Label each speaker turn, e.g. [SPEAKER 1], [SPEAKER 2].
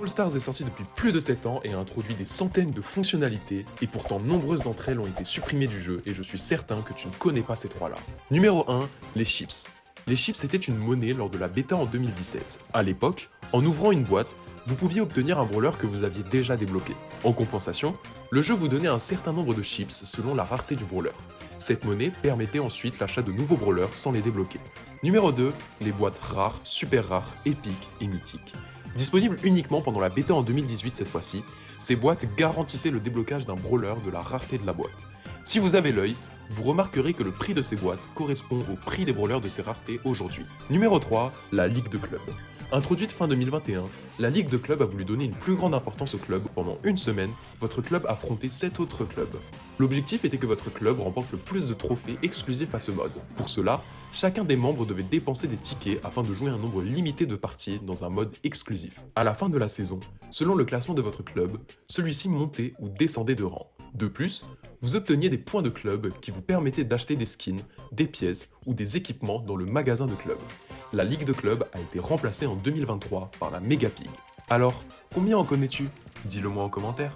[SPEAKER 1] All Stars est sorti depuis plus de 7 ans et a introduit des centaines de fonctionnalités, et pourtant nombreuses d'entre elles ont été supprimées du jeu, et je suis certain que tu ne connais pas ces trois-là. Numéro 1, les chips. Les chips étaient une monnaie lors de la bêta en 2017. À l'époque, en ouvrant une boîte, vous pouviez obtenir un brawler que vous aviez déjà débloqué. En compensation, le jeu vous donnait un certain nombre de chips selon la rareté du brawler. Cette monnaie permettait ensuite l'achat de nouveaux brawlers sans les débloquer. Numéro 2, les boîtes rares, super rares, épiques et mythiques. Disponibles uniquement pendant la bêta en 2018 cette fois-ci, ces boîtes garantissaient le déblocage d'un brawler de la rareté de la boîte. Si vous avez l'œil, vous remarquerez que le prix de ces boîtes correspond au prix des brawlers de ces raretés aujourd'hui. Numéro 3, la Ligue de Clubs. Introduite fin 2021, la Ligue de Clubs a voulu donner une plus grande importance au club. Pendant une semaine, votre club affrontait 7 autres clubs. L'objectif était que votre club remporte le plus de trophées exclusifs à ce mode. Pour cela, chacun des membres devait dépenser des tickets afin de jouer un nombre limité de parties dans un mode exclusif. À la fin de la saison, selon le classement de votre club, celui-ci montait ou descendait de rang. De plus, vous obteniez des points de club qui vous permettaient d'acheter des skins, des pièces ou des équipements dans le magasin de club. La Ligue de Club a été remplacée en 2023 par la Mega Pig. Alors, combien en connais-tu? Dis-le moi en commentaire.